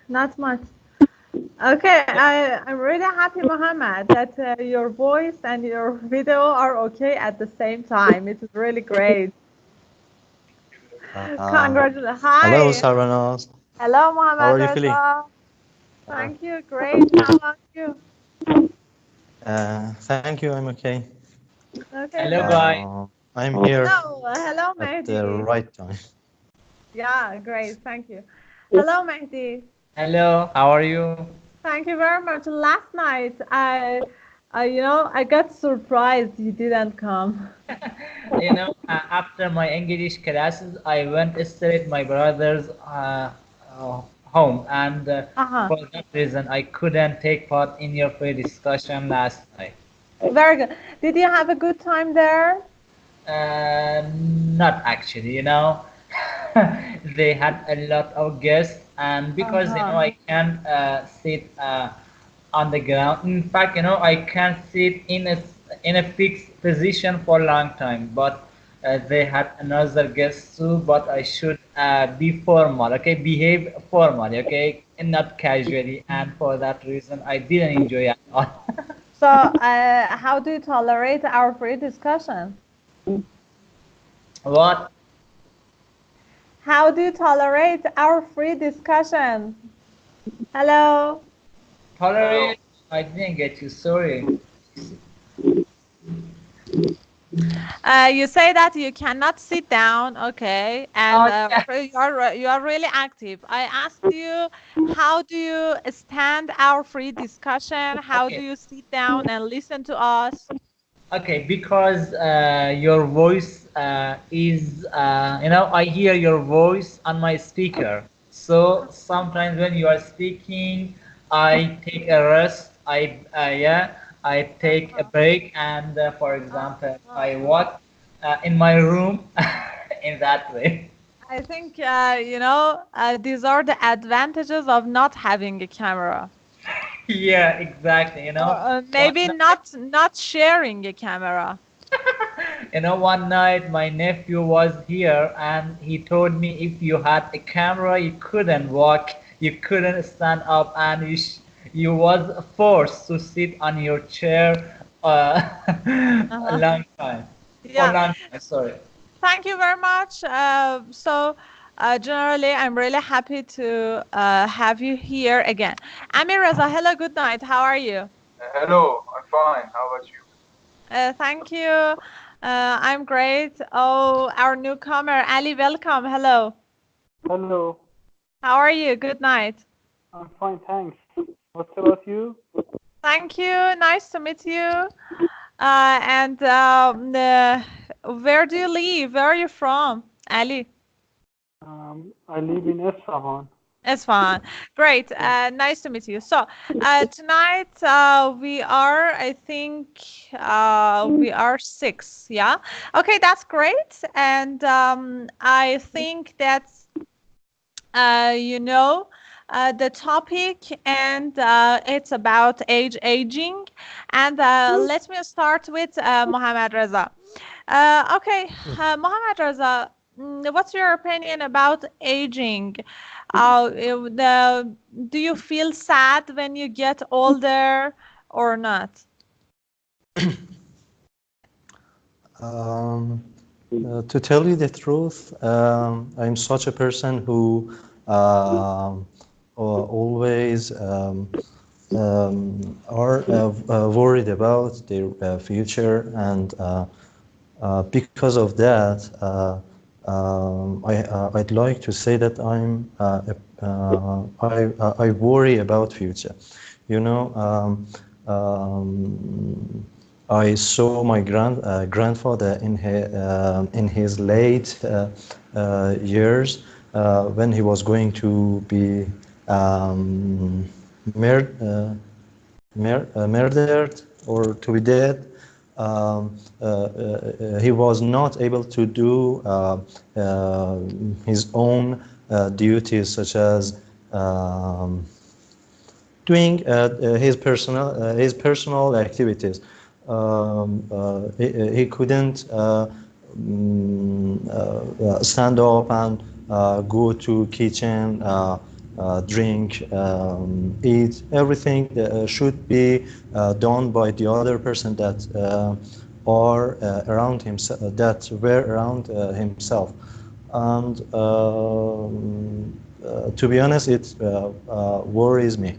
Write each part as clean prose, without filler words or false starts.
Not much. Okay, I'm really happy, Mohammed, that your voice and your video are okay at the same time. It is really great. Uh, Congratulations. Hello, Hi. Sarvanos. Hello, How Mohammed are you feeling? Reza. Thank you. Great. How about you? Thank you. I'm okay. Okay, Hello, good. guys. I'm here Hello. Hello, at the Mehdi. right time. Yeah, great. Thank you. Hello, Mehdi. Hello, how are you? Thank you very much. Last night, I got surprised you didn't come. After my English classes, I went straight my brother's uh, home, and Uh-huh. for that reason, I couldn't take part in your free discussion last night. Very good. Did you have a good time there? Not actually. They had a lot of guests, and because Uh-huh. I can sit on the ground. In fact, I can sit in a fixed position for a long time. But they had another guest too. But I should be formal, okay, behave formally, okay, and not casually. And for that reason, I didn't enjoy it at all. So, how do you tolerate our free discussion? What? How do you tolerate our free discussion? Hello? Tolerate? I didn't get you. Sorry. You say that you cannot sit down, okay, and Oh, yeah. you are really active. I asked you, how do you stand our free discussion? How do Okay. you sit down and listen to us? Okay, because your voice I hear your voice on my speaker. So sometimes when you are speaking, I take a rest. I take a break, and for example, Uh, I walk in my room in that way. I think these are the advantages of not having a camera, Yeah, exactly. or One maybe night, not sharing a camera. one night my nephew was here and he told me if you had a camera, you couldn't walk, you couldn't stand up, and you was forced to sit on your chair a Uh-huh. long time. For a Yeah. long time, sorry. Thank you very much. Generally, I'm really happy to have you here again. Amir Reza, hello, good night. How are you? Hello, I'm fine. How about you? Thank you. I'm great. Oh, our newcomer, Ali, welcome. Hello. Hello, How are you? Good night. I'm fine, thanks. What about you? Thank you. Nice to meet you. And where do you live? Where are you from, Ali? I live in Isfahan. It's fine. Great. Yeah. Nice to meet you. So, tonight we are, I think, we are six. Yeah. Okay, that's great. And I think that's, you know, the topic, and it's about aging. And let me start with Mohammed Reza. Okay, Mohammed Reza, what's your opinion about aging? Do you feel sad when you get older or not? Um, to tell you the truth, I'm such a person who always are worried about their future, and because of that, I'd like to say that I worry about future. You know, I saw my grandfather in his late years when he was going to be mur- uh, murdered or to be dead. He was not able to do his own duties, such as doing his personal activities. He couldn't stand up and go to kitchen, drink, eat. Everything should be done by the other person that are around himself, that were around himself. And to be honest, it worries me.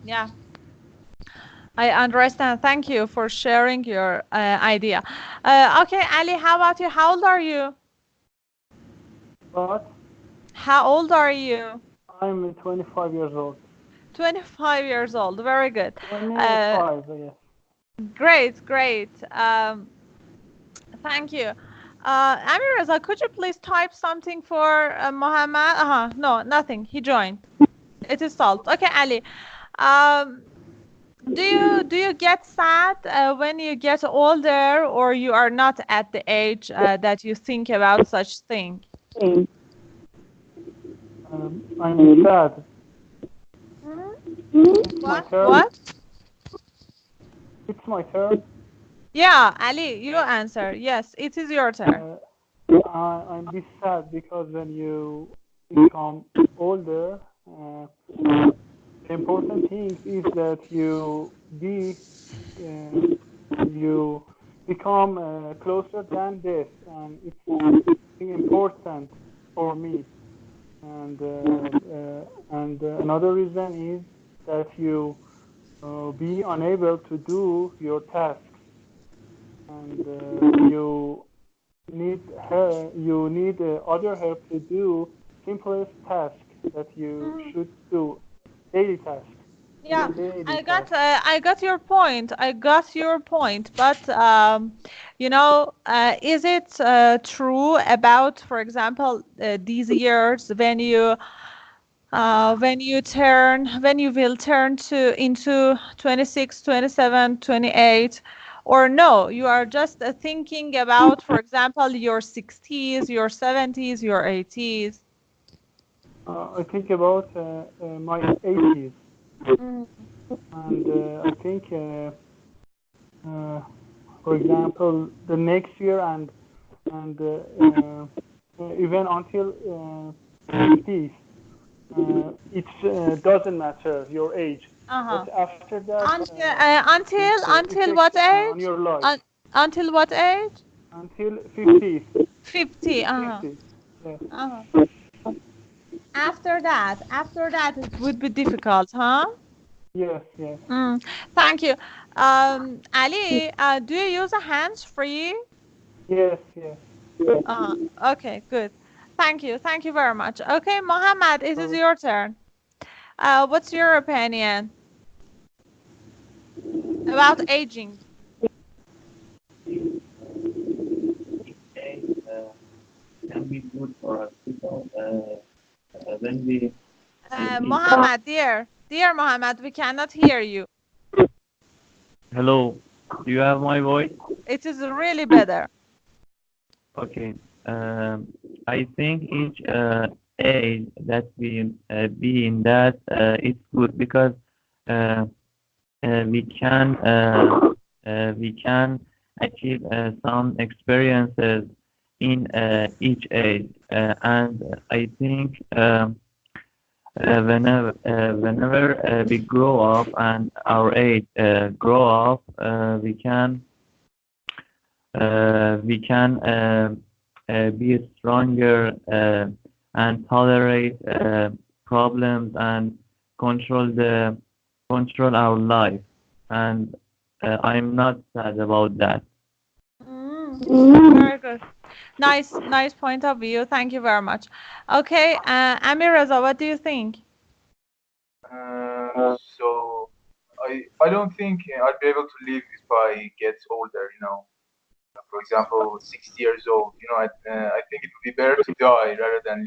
Yeah, I understand. Thank you for sharing your idea. Okay, Ali, how about you? How old are you? But How old are you? I'm 25 years old. 25 years old. Very good. 25, yes. Great, great. Thank you. Amir Reza, could you please type something for Mohammed? No, nothing. He joined. It is solved. Okay, Ali. Do you get sad when you get older, or you are not at the age that you think about such thing? I'm sad. What? It's my turn. Yeah, Ali, you answer. Yes, it is your turn. I'm be sad because when you become older, the important thing is that you become closer than this, and it's important for me. And another reason is that you be unable to do your tasks, and you need other help to do simplest task that you should do, daily task. Yeah, I got your point. I got your point. But you know, is it true about, for example, these years when you will turn into 26, 27, 28, or no, you are just thinking about, for example, your 60s, your 70s, your 80s? I think about my 80s, and I think, for example, the next year and even until 50s, it doesn't matter your age. But after that, until what age? on your life. Until what age? Until 50. 50. 50. Yeah. After that, it would be difficult, huh? Yes, yes. Thank you. Ali, do you use a hands-free? Yes, yes. Okay, good. Thank you. Thank you very much. Okay, Mohammed, it is your turn. What's your opinion about aging? Can be good for us because when we Mohammed, dear Mohammed, we cannot hear you. Hello, do you have my voice? It is really better. Okay. I think each age that we be in that it's good because we can achieve some experiences in each age, and I think whenever we grow up and our age grow up, we can be stronger and tolerate problems and control our life, and I'm not sad about that. Very good. Nice point of view. Thank you very much. Okay, Amir Reza, what do you think? So I don't think I'll be able to live if I get older. For example, 60 years old. I think it would be better to die rather than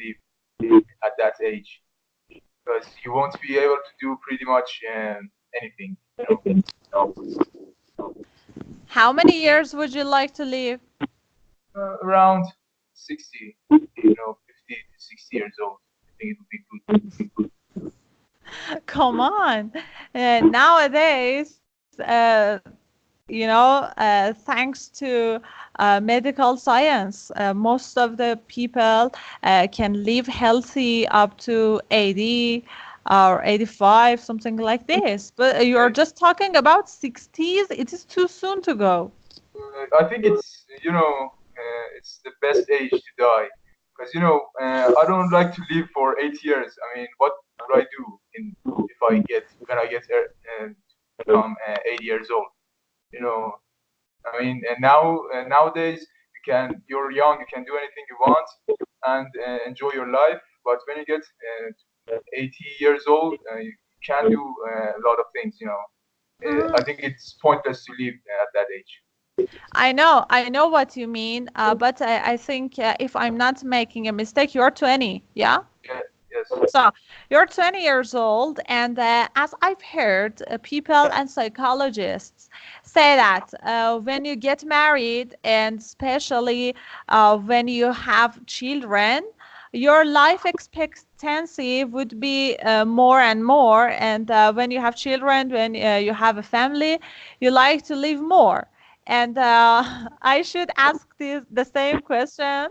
live at that age, because you won't be able to do pretty much anything. How many years would you like to live? Around 60, 50 to 60 years old. I think it would be good. Come on. Nowadays, thanks to medical science, most of the people can live healthy up to 80 or 85, something like this. But you're just talking about 60s. It is too soon to go. I think it's the best age to die, because I don't like to live for 8 years. I mean, what would I do if I get when I get become 80 years old? You know, I mean, and nowadays you're young, you can do anything you want and enjoy your life. But when you get 80 years old, you can't do a lot of things. I think it's pointless to live at that age. I know what you mean, but I think if I'm not making a mistake, you're 20, yeah? Yeah, yes. So you're 20 years old, and as I've heard, people and psychologists say that when you get married, and especially when you have children, your life expectancy would be more and more. And when you have children, when you have a family, you like to live more. And I should the same question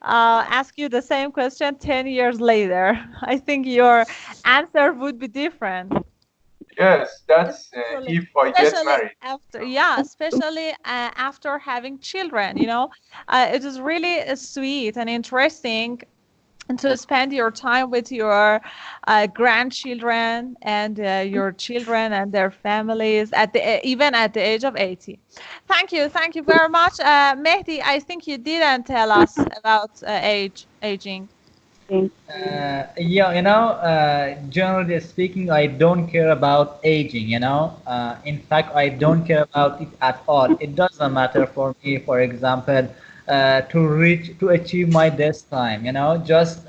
ask you the same question 10 years later. I think your answer would be different. Yes, that's Especially, if I get especially married. after, yeah, especially after having children, it is really sweet and interesting and to spend your time with your grandchildren and your children and their families even at the age of 80. Thank you very much. Mehdi, I think you didn't tell us about aging. Yeah, generally speaking, I don't care about aging, In fact, I don't care about it at all. It doesn't matter for me, for example, to achieve my best time, just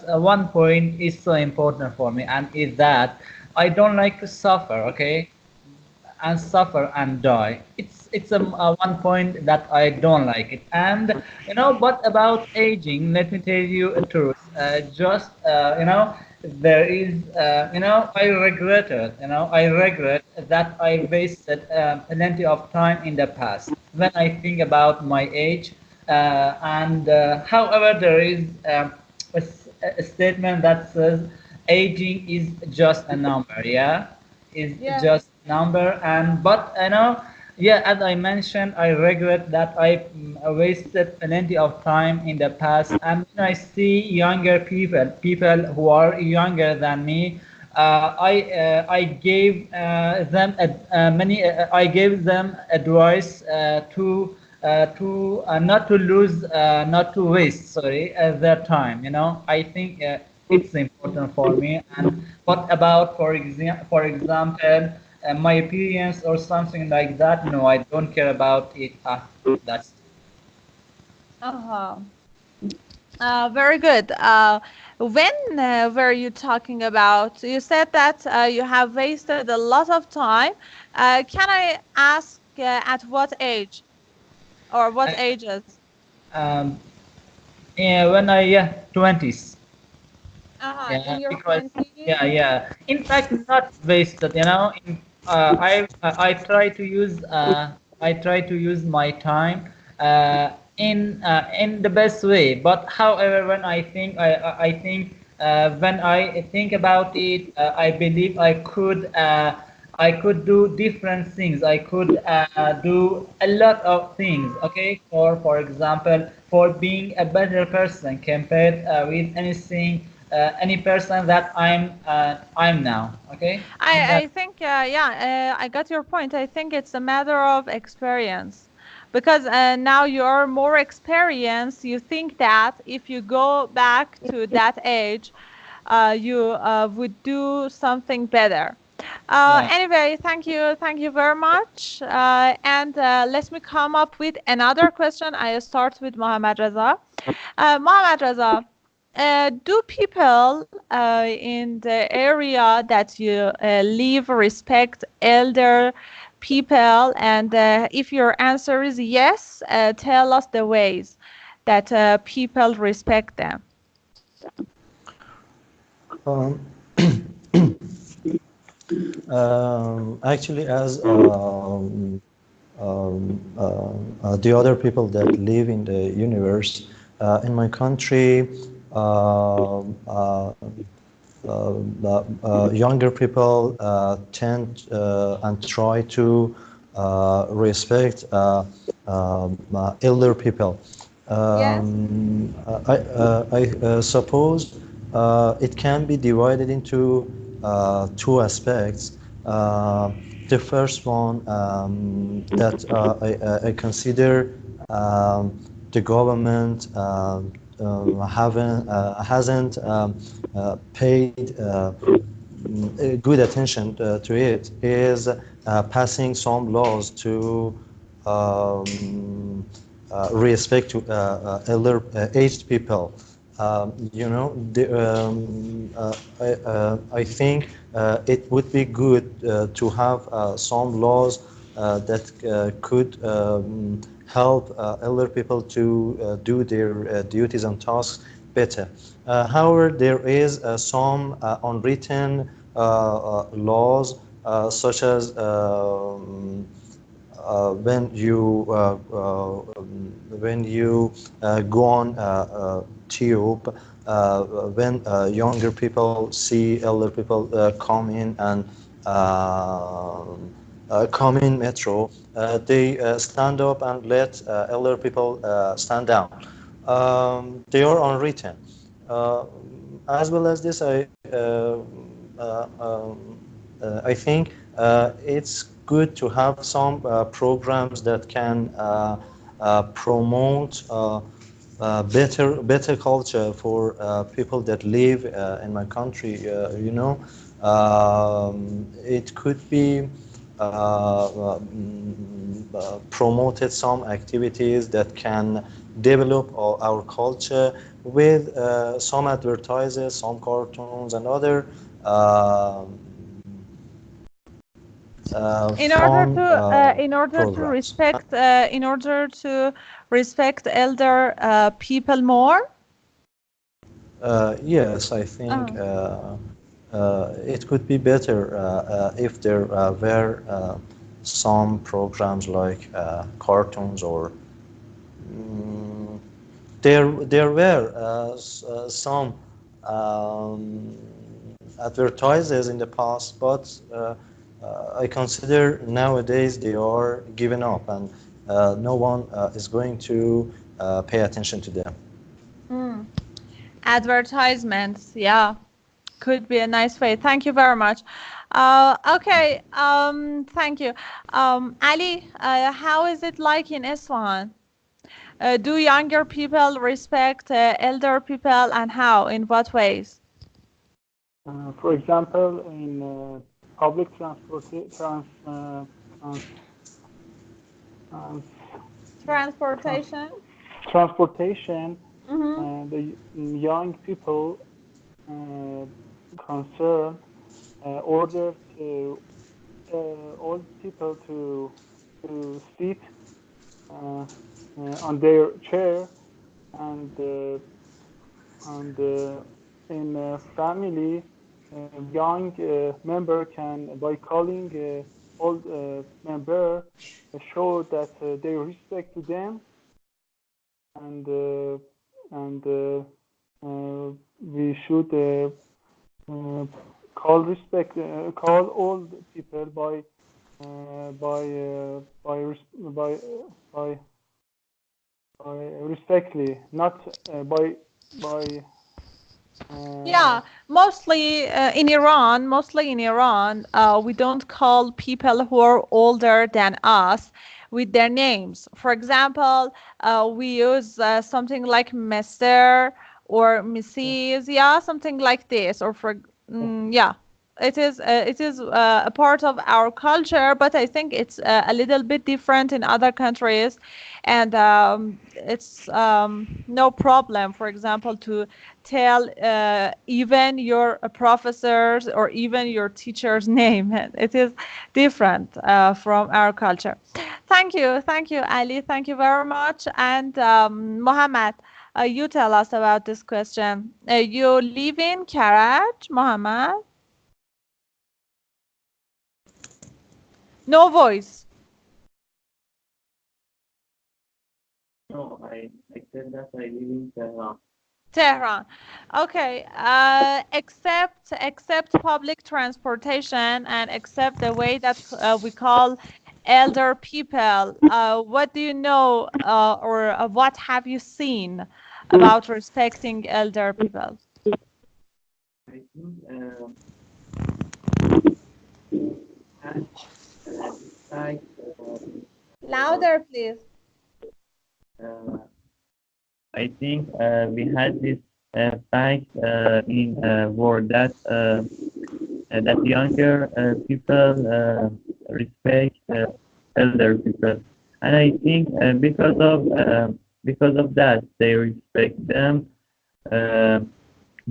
one point is so important for me, and is that I don't like to suffer, okay? And suffer and die. It's a one point that I don't like it. And but about aging, let me tell you a truth. Just there is I regret it. I regret that I wasted plenty of time in the past when I think about my age. And however, there is a statement that says aging is just a number. Yeah, is Yeah. just number. And but yeah, as I mentioned, I regret that I wasted plenty of time in the past. And when I see younger people who are younger than me, I gave them many I gave them advice to not to lose not to waste, sorry, their time. I think it's important for me. And what about, for example, my appearance or something like that? No, I don't care about it. That's Uh-huh. Very good. When were you talking about? You said that you have wasted a lot of time. Can I ask at what age or what ages? um, yeah, when I, yeah, 20s. In Yeah, your because 20s? in fact, not wasted. I try to use my time in the best way. But however, when I think when I think about it, I believe I could do different things. I could do a lot of things. Okay, for example, for being a better person compared with any person that I'm now. Okay, I think, yeah, I got your point. I think it's a matter of experience because now you're more experienced. You think that if you go back to that age, you would do something better. yeah. Anyway, thank you very much. And let me come up with another question. I start with Mohammad Reza. Mohammad Reza, do people in the area that you live respect elder people? And if your answer is yes, tell us the ways that people respect them. Um, Actually, as the other people that live in the universe, in my country, younger people tend and try to respect elder people. Yes. I suppose it can be divided into two aspects. The first one that I consider the government hasn't paid good attention to it is passing some laws to respect to elder aged people. I think it would be good to have some laws that could help elder people to do their duties and tasks better. However, there is some unwritten laws such as when you go on tube, when younger people see elder people come in and come in metro, they stand up and let elder people stand down. They are unwritten. As well as this, I think it's good to have some programs that can promote better culture for people that live in my country. It could be promoted some activities that can develop our culture with some advertisers, some cartoons, and other fun In order to programs. respect elder people more. Yes, I think it could be better if there were some programs like cartoons or there were some advertisers in the past, but I consider nowadays they are given up and no one is going to pay attention to them. Advertisements, yeah, could be a nice way. Thank you very much. Okay, thank you. Ali, how is it like in Isfahan? Do younger people respect elder people, and how? In what ways? For example, in public Transportation. transportation, Mm-hmm. the young people concerned order to old people sit on their chair, and in a family, young member can, by calling old member, show that they respect to them, and we should call old people by by by by respectfully, not by Yeah, mostly in Iran, we don't call people who are older than us with their names. For example, we use something like Mr. or Mrs. Yeah, something like this. Or yeah, it is a part of our culture, but I think it's a little bit different in other countries, and it's no problem, for example, to tell even your professors or even your teacher's name. It is different from our culture. Thank you, Ali. Thank you very much. And Mohammed, you tell us about this question. You live in Karaj, Mohammed? No voice. No, I said that I live in Tehran. Tehran. Okay. Except public transportation and except the way that we call elder people. What do you know or what have you seen about respecting elder people? I think had, like Louder, please. uh, I think we had this fact in world that that younger people respect elder people, and I think because of that they respect them uh,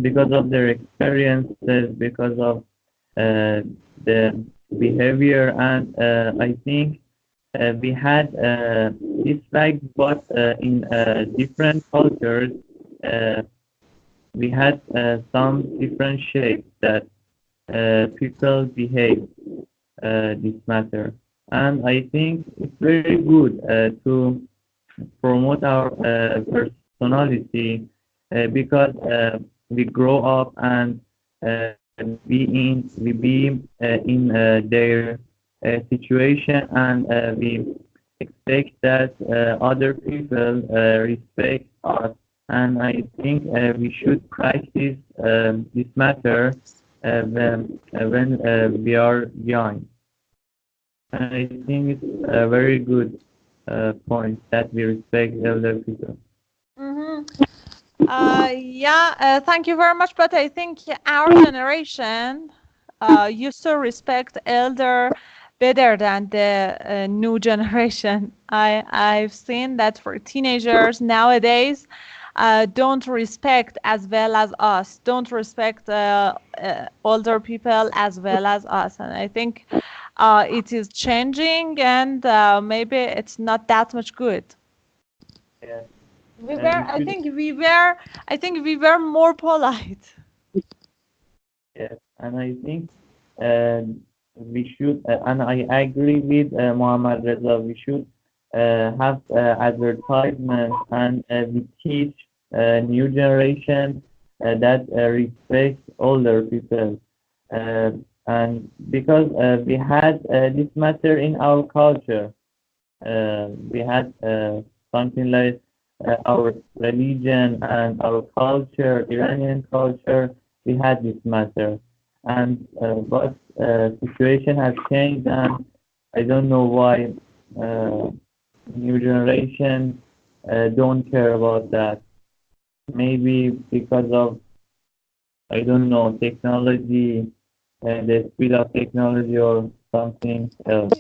because of their experiences, because of the behavior, and I think we had this fact, but in different cultures, uh, we had some different shapes that people behave this matter. And I think it's very good to promote our personality because we grow up and uh, we be in their situation, and we expect that other people respect us. And I think we should practice this matter when we are young. And I think it's a very good point that we respect elder people. Mm-hmm. Yeah, thank you very much. But I think our generation used to respect elder better than the new generation. I've seen that for teenagers nowadays don't respect as well as us, don't respect older people as well as us. And I think it is changing, and maybe it's not that much good. Yeah. We were, And we should, I think we were more polite. yes, and I think we should, and I agree with Muhammad Reza, we should have advertisements, and we teach new generation that respect older people. Uh, and because we had this matter in our culture, we had something like our religion and our culture, Iranian culture. We had this matter, and but situation has changed, and I don't know why new generation don't care about that. Maybe because of, I don't know, technology, the speed of technology or something else.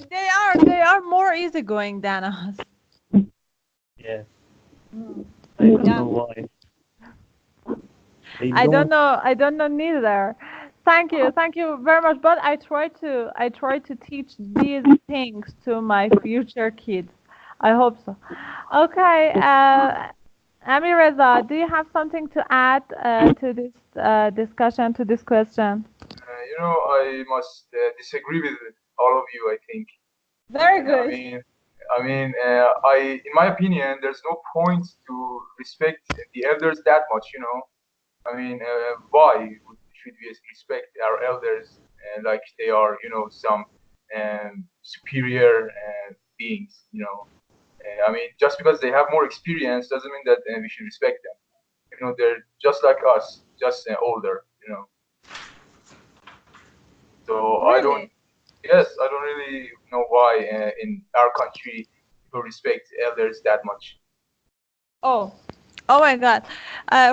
They are more easygoing than us. Yes, Mm. I don't Yeah. know why. They I don't don't. know. I don't know neither. Thank you very much. But I try to teach these things to my future kids. I hope so. Okay, Ami Reza, do you have something to add to this discussion, to this question? I must disagree with all of you, I think. Very I good. mean, in my opinion, there's no point to respect the elders that much. Why should we respect our elders like they are, some superior beings? Just because they have more experience doesn't mean that we should respect them. They're just like us, just older. So Really? yes, I don't really know why in our country people respect elders that much. Oh, oh my God.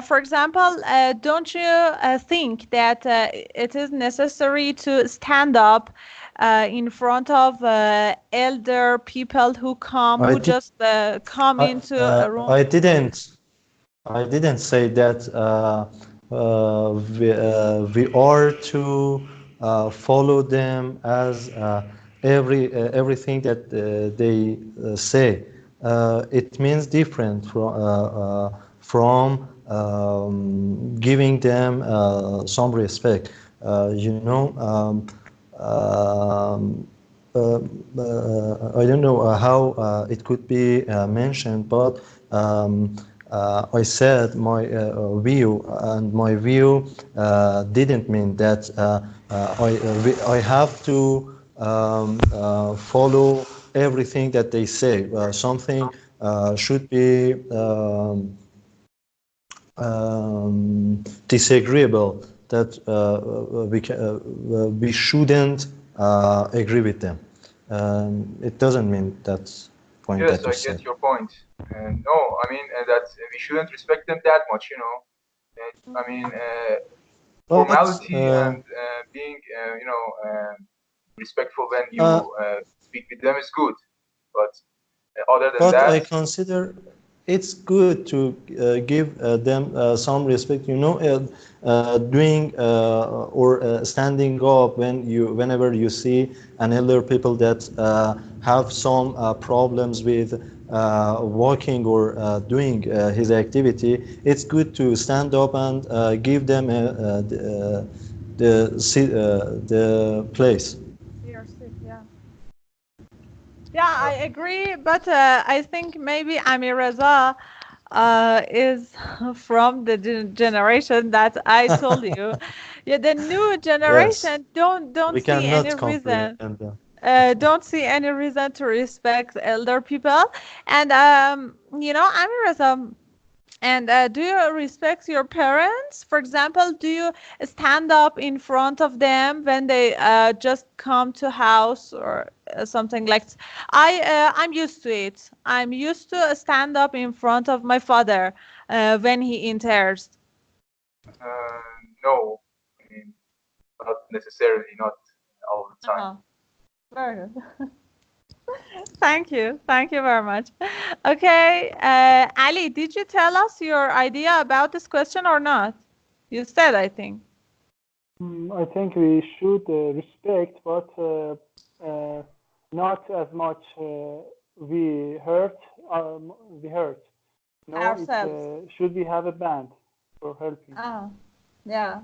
For example, don't you think that it is necessary to stand up in front of elder people who I did. just come I, into a uh, room? I didn't. I didn't say that we are to follow them as everything that they say. It means different from giving them some respect. Um, I don't know how it could be mentioned, but I said my view, and my view didn't mean that I have to follow everything that they say. Something should be disagreeable, that we shouldn't agree with them. It doesn't mean that's point Yes, that you I said. get your point. No, I mean that we shouldn't respect them that much, you know. I mean, But formality and being, respectful when you speak with them is good. But other than but I that, consider it's good to give them some respect. You know, doing or standing up whenever you see an elder people that have some problems with walking or doing his activity. It's good to stand up and give them the place. You're sick, yeah. Yeah, I agree, but I think maybe Amir Reza is from the generation that I told you. Yeah, the new Yes, generation don't we see any cannot comprehend reason. them. Don't see any reason to respect elder people. And Amir Reza, and do you respect your parents? For example, do you stand up in front of them when they just come to house or something like? I'm used to it. I'm used to stand up in front of my father when he enters. no, I mean, not necessarily, not all the time. Uh-huh. Very good. Thank you. Thank you very much. Okay, Ali, did you tell us your idea about this question or not? You said, I think. I think we should respect, but not as much we hurt. We hurt. No, it Ourselves. should we have a band for helping. Oh, yeah.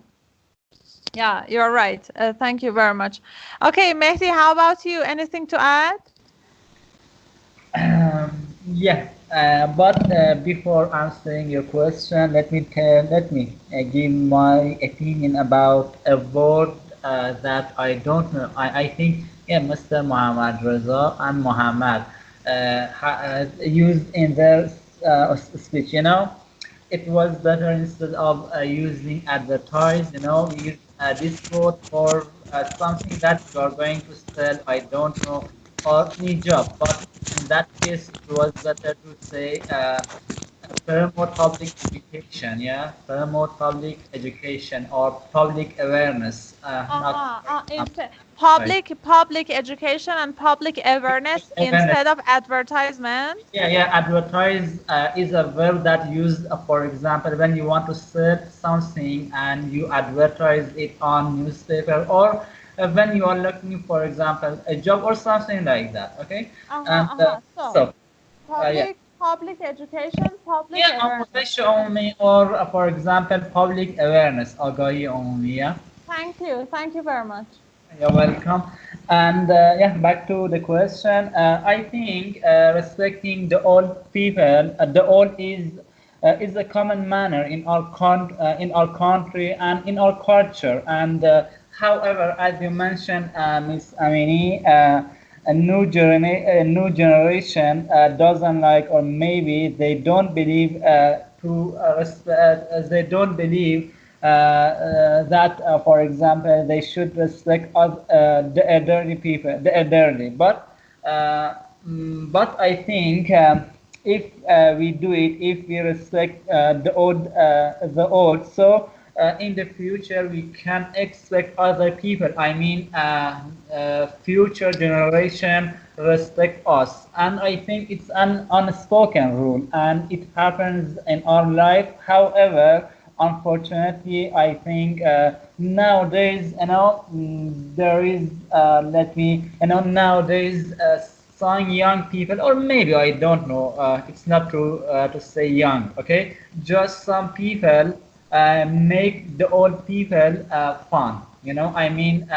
Yeah, you're right. Thank you very much. Okay, Mehdi, how about you? Anything to add? Yeah, but before answering your question, let me give my opinion about a word that I don't know. I think yeah, Mr. Muhammad Reza and Muhammad used in their speech. You know, it was better instead of using advertise. You know, we use this word for something that you are going to sell. I don't know, or any job, but in that case, it was better to say promote public education, yeah, promote public education or public awareness, not Uh-huh. for example, Instead, right. public education and public awareness Awareness. instead of advertisement. Yeah, yeah. Advertise is a verb that used, for example, when you want to sell something and you advertise it on newspaper, or when you are looking, for example, a job or something like that. Okay, Uh-huh, and So, yeah. public education, public Yeah, awareness. آموزش عمومی or for example public awareness آگاهی عمومی. Yeah. Thank you. Thank you very much. You're welcome. And yeah, back to the question. I think respecting the old people, the old is a common manner in our country and in our culture. And however, as you mentioned, Miss Amini, a new generation doesn't like, or maybe they don't believe they don't believe that, for example, they should respect us, the elderly people, the elderly. But I think if we do it, if we respect the old, so in the future we can expect other people. I mean, future generation respect us, and I think it's an unspoken rule, and it happens in our life. However, unfortunately, I think nowadays, there is, nowadays some young people, or maybe I don't know, it's not true to say young, okay? Just some people make the old people fun. You know, I mean,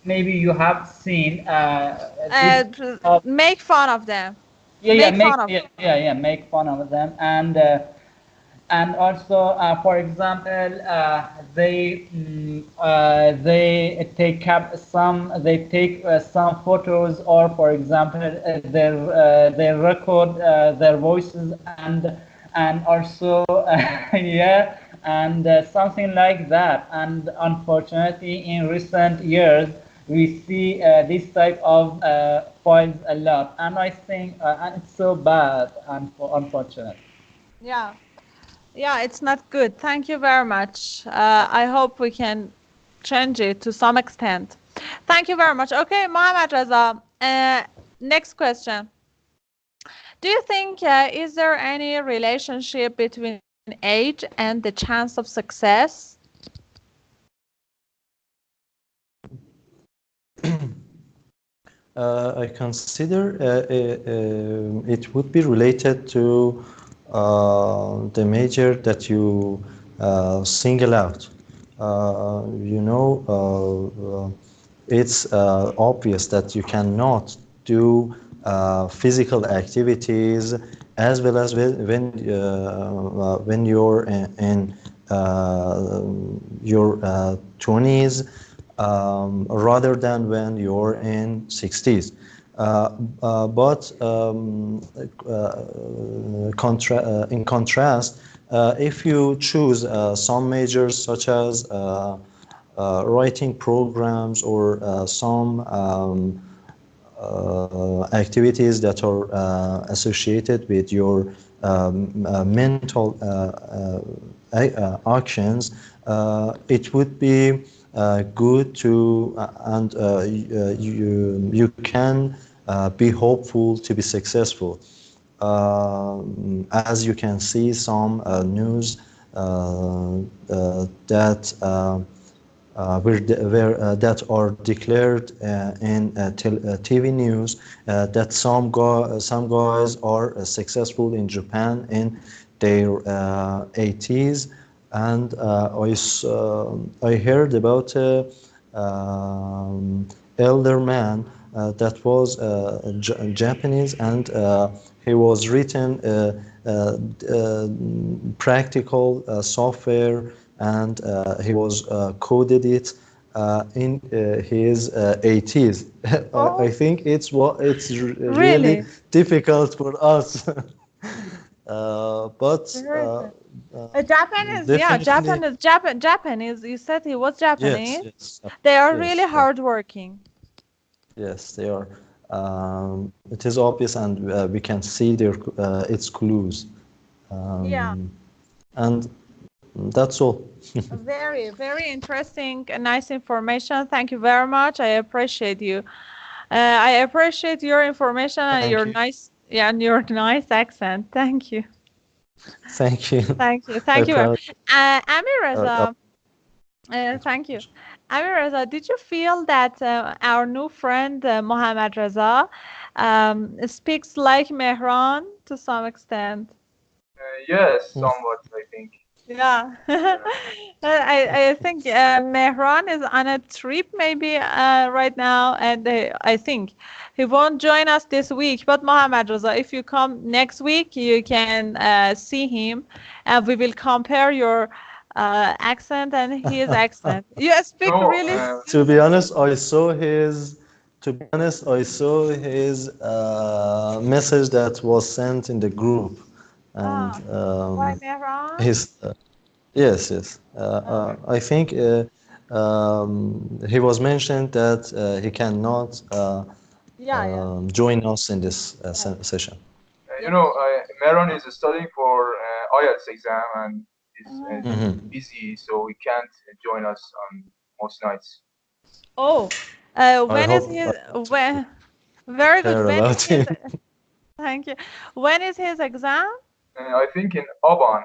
maybe you have seen this. Make fun of them. Yeah, Make fun of make fun of them, and also, for example, they take up some, they take some photos, or for example, they record their voices, and also yeah, and something like that. And unfortunately, in recent years, we see this type of files a lot, and I think and it's so bad and unfortunate. Yeah. Yeah, it's not good. Thank you very much. I hope we can change it to some extent. Thank you very much. Okay, Mohammad Reza, next question. Do you think is there any relationship between age and the chance of success? I consider it would be related to the major that you single out. You know, it's obvious that you cannot do physical activities as well as when you're in your 20s, rather than when you're in 60s. But in contrast, if you choose some majors such as writing programs or some activities that are associated with your mental actions, it would be good to and you can be hopeful to be successful. As you can see, some news that that are declared in TV news that some guys are successful in Japan in their 80s, and I heard about a elder man that was Japanese, and he was written practical software, and he was coded it in his 80s. I think it's really Really? difficult for us. But Japanese, yeah, definitely, Japanese. You said he was yes, Japanese. yes, They are really yes, hardworking. yes, they are. It is obvious, and we can see their its clues, Yeah, and that's all. very, very interesting and nice information. Thank you very much. I appreciate you. I appreciate your information and Thank your you. nice, yeah, and your nice accent. Thank you. Thank you. Thank you. I Thank you. proud. Amir Uh, Reza, thank you. Amir Reza, did you feel that our new friend Mohammad Reza speaks like Mehran to some extent? Yes, somewhat, I think. Yeah. Yeah. I think Mehran is on a trip maybe right now, and I think he won't join us this week. But Mohammad Reza, if you come next week, you can see him, and we will compare your accent and his accent. You speak No, really. to be honest, I saw his. To be honest, I saw his message that was sent in the group, and Ah, why Mehran? his yes, yes. I think he was mentioned that he cannot Yeah, yeah, join us in this yeah, session. you yeah. know, Meron is studying for IELTS exam and is Mhm. busy, so he can't join us on most nights. Oh, I when is hope his when? Very good. hear When is about his? him. Thank you. When is his exam? I think in Aban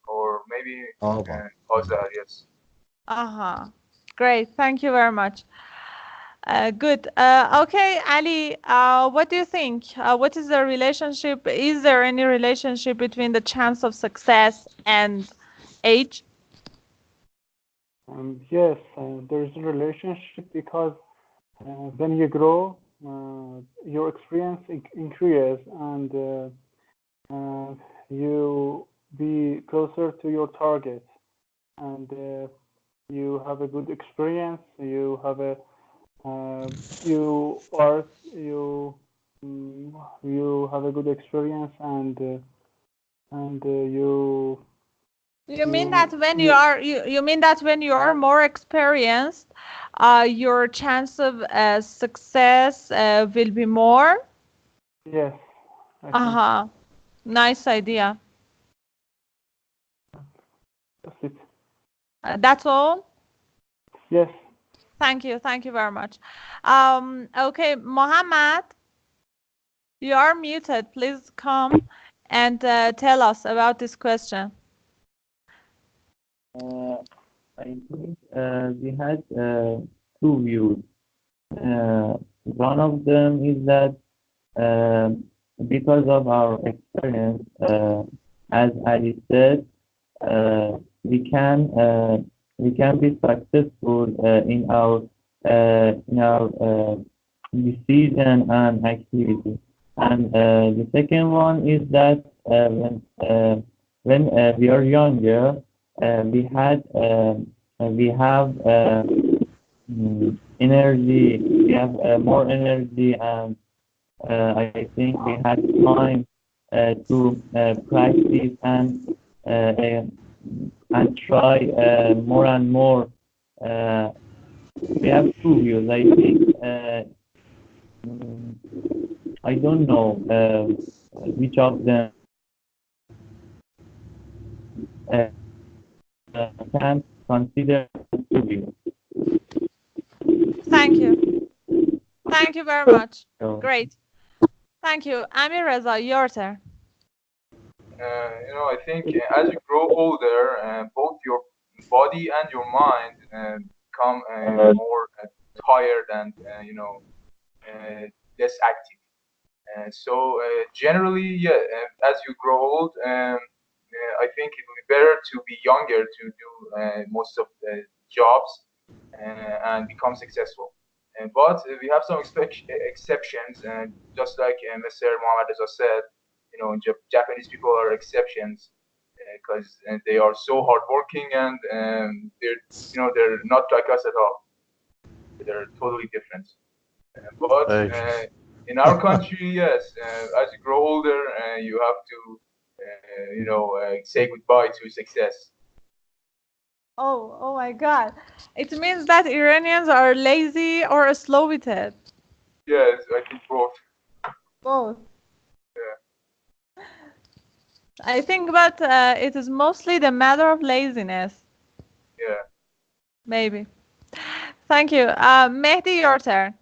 or maybe Oh, wow. Azad, yes. Uh-huh. Great. Thank you very much. Good. Okay, Ali, what do you think? What is the relationship? Is there any relationship between the chance of success and age? Yes, there is a relationship because when you grow, your experience increases and you be closer to your target, and you have a good experience. You have a you are you have a good experience, and you You mean you that when you you mean that when you are more experienced, your chance of success will be more? yes, I think Uh-huh. Nice idea. that's it. That's all? Yes. Thank you. Thank you very much. Okay, Mohammed, you are muted. Please come and tell us about this question. I think we had two views. One of them is that because of our experience, as Ali said, we can be successful in our decision and activity. And the second one is that when we are younger, we have energy, we have more energy, and I think we had time to practice and try more and more. We have two views. I think I don't know which of them uh, can consider two views. Thank you. Thank you very much. So, Great. Thank you. Amir Reza, your turn. I think as you grow older, both your body and your mind become more tired and less active. So generally, yeah, as you grow old, I think it would be better to be younger to do most of the jobs and become successful. But we have some exceptions, just like Mr. Mohammed Reza said. Japanese people are exceptions because they are so hardworking and they're not like us at all. They're totally different. But Right. in our country, yes, as you grow older, you have to, say goodbye to success. Oh, oh my God. It means that Iranians are lazy or slow-witted. Yes, I think both. Both. Yeah. I think, but it is mostly the matter of laziness, Yeah. maybe. Thank you. Mehdi, your turn.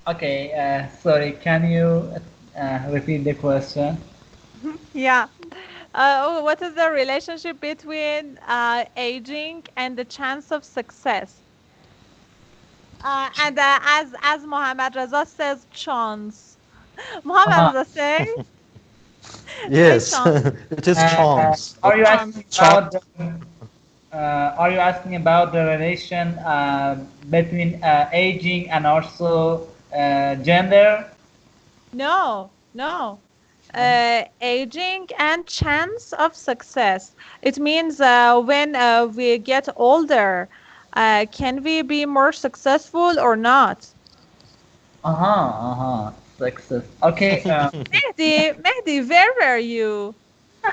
Okay, sorry, can you repeat the question? Yeah. What is the relationship between aging and the chance of success? And as Mohammed Reza says, chance. Mohammed Uh-huh. Reza, say Yes, chance. it is chance, Are you but Chance. asking chance. about are you asking about the relation between aging and also gender? No, no. Aging and chance of success. It means when we get older, can we be more successful or not? Success. Okay. Mehdi, where were you?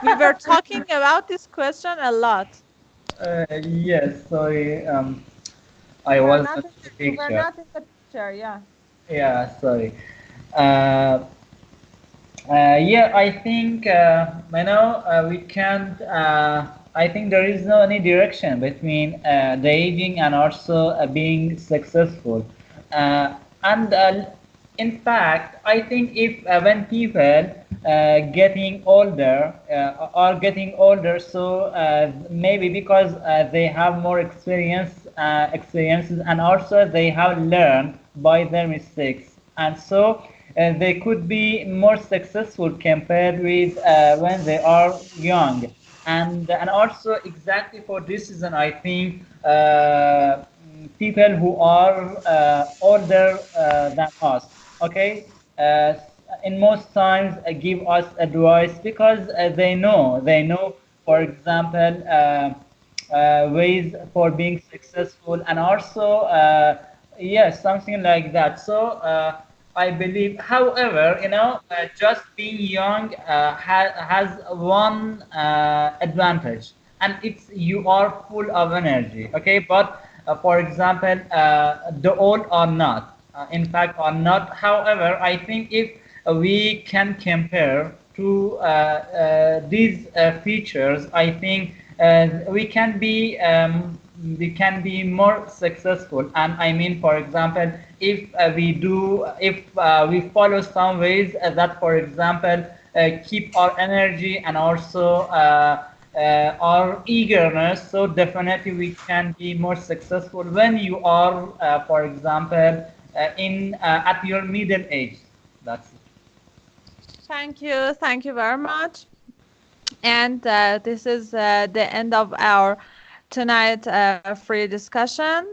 We were talking about this question a lot. Yes. Sorry. I You were was not not in in the you were picture. not in the picture, yeah. Yeah. Sorry. Uh, yeah, I think we can't. I think there is no any direction between the aging and also being successful. And in fact, I think if when people getting older are getting older, so maybe because they have more experiences, and also they have learned by their mistakes, and so they could be more successful compared with when they are young. And also exactly for this reason, I think people who are older than us, okay, in most times give us advice because they know, for example, ways for being successful, and also yes, something like that. So I believe, however, just being young has one advantage, and it's you are full of energy, okay? But for example, the old are not, in fact are not. However, I think if we can compare to these features, I think we can be more successful. And I mean, for example, if we follow some ways that, for example, keep our energy and also our eagerness, so definitely we can be more successful when you are, for example, in at your middle age. That's it. Thank you very much. And this is the end of our tonight free discussion.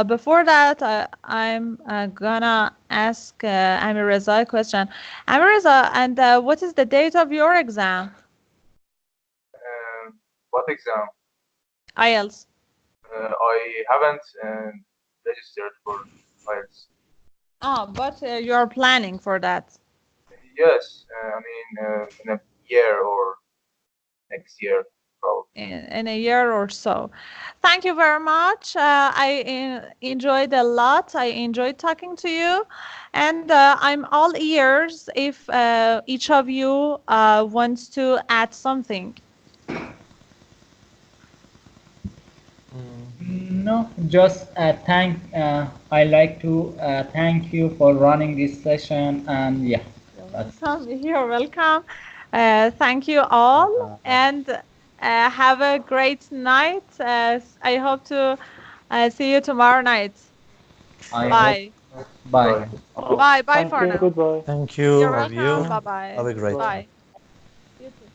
Before that, I'm gonna ask Amir Reza a question. Amir Reza, and what is the date of your exam? What exam? IELTS. I haven't registered for IELTS. Oh, but you're planning for that. Yes, I mean in a year or next year, probably. In a year or so. Thank you very much. I enjoyed a lot. I enjoyed talking to you, and I'm all ears if each of you wants to add something. No, just I like to thank you for running this session, and yeah, You're that's welcome. You're welcome. Thank you all, and have a great night. I hope to see you tomorrow night. I hope. Bye. Bye. Oh, Bye. Bye thank for you. now. Goodbye. Thank you You're of welcome. you. Bye bye. Have a great Bye. night. Bye. You too.